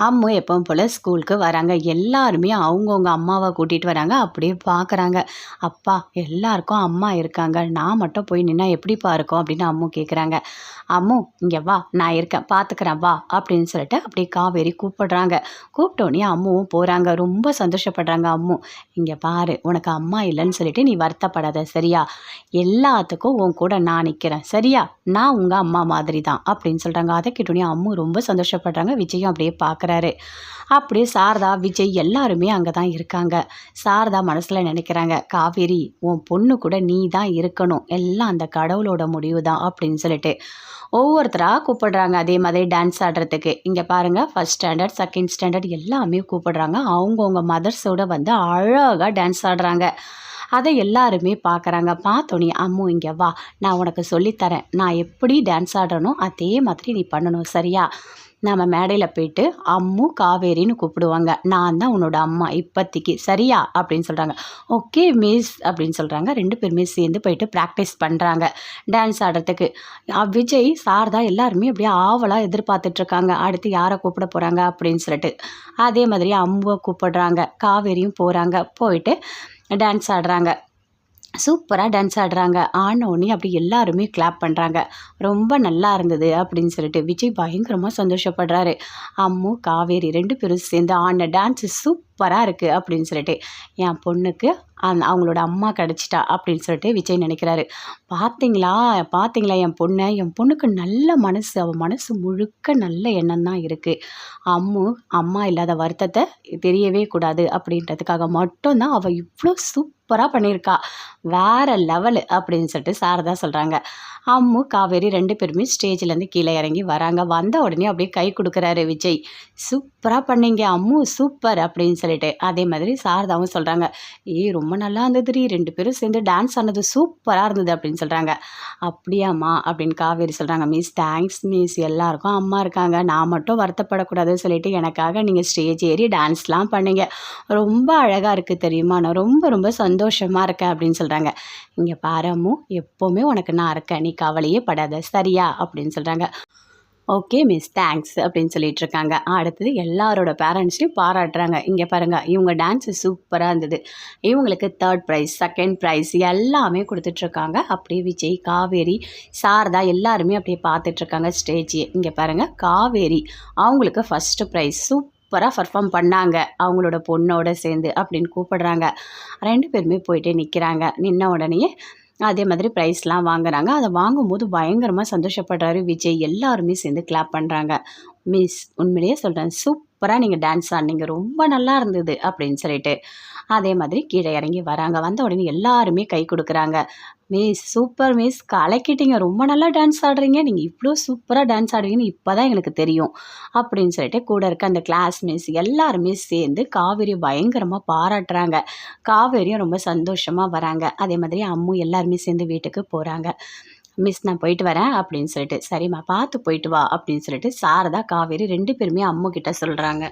அம்மு எப்பவும் போல் ஸ்கூலுக்கு வராங்க. எல்லாருமே அவங்கவுங்க அம்மாவை கூட்டிகிட்டு வராங்க. அப்படியே பார்க்குறாங்க. அப்பா எல்லாருக்கும் அம்மா இருக்காங்க, நான் மட்டும் போய் நின்னா எப்படிப்பா இருக்கும் அப்படின்னு அம்மு கேட்குறாங்க. அம்மு இங்கே வா, நான் இருக்கேன், பார்த்துக்கிறேன் வா அப்படின்னு சொல்லிட்டு அப்படியே காவேரி கூப்பிடுறாங்க. கூப்பிட்டோன்னே அம்முவும் போகிறாங்க. ரொம்ப சந்தோஷப்படுறாங்க அம்மு. இங்கே பாரு, உனக்கு அம்மா இல்லைன்னு சொல்லிட்டு நீ வருத்தப்படாத சரியா, எல்லாத்துக்கும் உன் கூட நான் நிற்கிறேன் சரியா, நான் உங்கள் அம்மா மாதிரி தான் அப்படின்னு சொல்கிறாங்க. அதை கேட்டோன்னே அம்மு ரொம்ப சந்தோஷப்படுறாங்க. விஜயும் அப்படியே பார்க்குறாரு. அப்படியே சாரதா, விஜய் எல்லாருமே அங்கே தான் இருக்காங்க. சாரதா மனசில் நினைக்கிறாங்க, காவேரி உன் பொண்ணு கூட நீ தான் இருக்கணும், எல்லாம் அந்த கடவுளோட முடிவு தான் அப்படின்னு சொல்லிட்டு ஒவ்வொருத்தராக கூப்பிடுறாங்க. அதே மாதிரி டான்ஸ் ஆடுறதுக்கு இங்கே பாருங்கள், ஃபஸ்ட் ஸ்டாண்டர்ட் செகண்ட் ஸ்டாண்டர்ட் எல்லாமே கூப்பிடுறாங்க. அவங்கவுங்க மதர்ஸோட வந்து அழகாக டான்ஸ் ஆடுறாங்க. அதை எல்லாருமே பார்க்குறாங்க. பார்த்தோன்னே அம்மு இங்கே வா, நான் உனக்கு சொல்லித்தரேன், நான் எப்படி டான்ஸ் ஆடுறனோ அதே மாதிரி நீ பண்ணணும் சரியா. நம்ம மேடையில் போயிட்டு அம்மு காவேரின்னு கூப்பிடுவாங்க, நான் தான் உன்னோட அம்மா இப்போதைக்கு சரியா அப்படின்னு சொல்கிறாங்க. ஓகே மிஸ் அப்படின்னு சொல்கிறாங்க. 2 பேருமே சேர்ந்து போயிட்டு ப்ராக்டிஸ் பண்ணுறாங்க டான்ஸ் ஆடுறதுக்கு. விஜய் சாரதா எல்லாருமே அப்படியே ஆவலாக எதிர்பார்த்துட்ருக்காங்க, அடுத்து யாரை கூப்பிட போகிறாங்க அப்படின்னு சொல்லிட்டு. அதே மாதிரி அம்முவை கூப்பிடுறாங்க, காவேரியும் போகிறாங்க. போயிட்டு டான்ஸ் ஆடுறாங்க. சூப்பராக டான்ஸ் ஆடுறாங்க. ஆனோடனே அப்படி எல்லாருமே கிளாப் பண்ணுறாங்க. ரொம்ப நல்லா இருந்தது அப்படின்னு சொல்லிட்டு விஜய் பயங்கரமாக சந்தோஷப்படுறாரு. அம்மு காவேரி 2 பேரும் சேர்ந்து ஆடின டான்ஸு சூப்பராக இருக்குது அப்படின்னு சொல்லிட்டு என் பொண்ணுக்கு அவங்களோட அம்மா கிடச்சிட்டா அப்படின்னு சொல்லிட்டு விஜய் நினைக்கிறாரு. பார்த்தீங்களா பார்த்தீங்களா என் பொண்ணுக்கு நல்ல மனசு, அவள் மனசு முழுக்க நல்ல எண்ணம் தான் இருக்குது. அம்மு அம்மா இல்லாத வருத்தத்தை தெரியவே கூடாது அப்படின்றதுக்காக மட்டும்தான் அவள் இவ்வளோ சூப்பராக பண்ணியிருக்கா, வேறு லெவலு அப்படின்னு சொல்லிட்டு சாரதா சொல்கிறாங்க. அம்மு காவேரி 2 பேருமே ஸ்டேஜ்லேருந்து கீழே இறங்கி வராங்க. வந்த உடனே அப்படியே கை கொடுக்குறாரு விஜய். சூப்பராக பண்ணீங்க அம்மு, சூப்பர் அப்படின்னு சொல்லிட்டு. அதே மாதிரி சாரதாவும் சொல்கிறாங்க, ரொம்ப நல்லா இருந்ததுரி, 2 பேரும் சேர்ந்து டான்ஸ் ஆனது சூப்பராக இருந்தது அப்படின்னு சொல்கிறாங்க. அப்படியாம்மா அப்படின்னு காவேரி சொல்கிறாங்க. மிஸ் தேங்க்ஸ் மிஸ், எல்லாருக்கும் அம்மா இருக்காங்க, நான் மட்டும் வருத்தப்படக்கூடாதுன்னு சொல்லிட்டு எனக்காக நீங்கள் ஸ்டேஜ் ஏறி டான்ஸ்லாம் பண்ணீங்க, ரொம்ப அழகாக இருக்குது தெரியுமா, நான் ரொம்ப ரொம்ப சந்தோஷமாக இருக்கேன் அப்படின்னு சொல்கிறாங்க. இங்கே பாரு அம்மு, எப்போவுமே உனக்கு நான் இருக்கேன், நீ கவலையே படாத சரியா அப்படின்னு சொல்கிறாங்க. ஓகே மிஸ் தேங்க்ஸ் அப்படின்னு சொல்லிட்டு இருக்காங்க. அடுத்தது எல்லாரோட பேரண்ட்ஸையும் பாராட்டுறாங்க. இங்கே பாருங்கள், இவங்க டான்ஸு சூப்பராக இருந்தது, இவங்களுக்கு 3rd ப்ரைஸ் 2nd ப்ரைஸ் எல்லாமே கொடுத்துட்ருக்காங்க. அப்படியே விஜய் காவேரி சாரதா எல்லாருமே அப்படியே பார்த்துட்ருக்காங்க ஸ்டேஜ். இங்கே பாருங்கள், காவேரி அவங்களுக்கு 1st ப்ரைஸ் சூப்பராக பர்ஃபார்ம் பண்ணாங்க அவங்களோட பொண்ணோட சேர்ந்து அப்படின்னு கூப்பிடுறாங்க. 2 பேருமே போயிட்டு நிற்கிறாங்க. நின்ன உடனே அதே மாதிரி ப்ரைஸ்லாம் வாங்குறாங்க. அதை வாங்கும்போது பயங்கரமாக சந்தோஷப்படுறாரு விஜய். எல்லாருமே சேர்ந்து கிளாப் பண்ணுறாங்க. மிஸ் உண்மையிலேயே சொல்கிறேன், சூப்பராக நீங்கள் டான்ஸ் ஆடினீங்க, ரொம்ப நல்லா இருந்தது அப்படின்னு சொல்லிட்டு. அதே மாதிரி கீழே இறங்கி வராங்க. வந்த உடனே எல்லாருமே கை கொடுக்குறாங்க. மிஸ் சூப்பர் மிஸ், கலக்கிட்டீங்க, ரொம்ப நல்லா டான்ஸ் ஆடுறீங்க, நீங்கள் இவ்வளோ சூப்பராக டான்ஸ் ஆடுறீங்கன்னு இப்போ தான் எங்களுக்கு தெரியும் அப்படின்னு சொல்லிட்டு கூட இருக்க அந்த கிளாஸ் மிஸ் எல்லாருமே சேர்ந்து காவேரி பயங்கரமாக பாராட்டுறாங்க. காவேரியும் ரொம்ப சந்தோஷமாக வராங்க. அதே மாதிரி அம்மு எல்லாருமே சேர்ந்து வீட்டுக்கு போகிறாங்க. மிஸ் நான் போயிட்டு வரேன் அப்படின்னு சொல்லிட்டு. சரிம்மா பார்த்து போயிட்டு வா அப்படின்னு சொல்லிட்டு சாரதா காவேரி 2 பேருமே அம்மு கிட்ட சொல்கிறாங்க.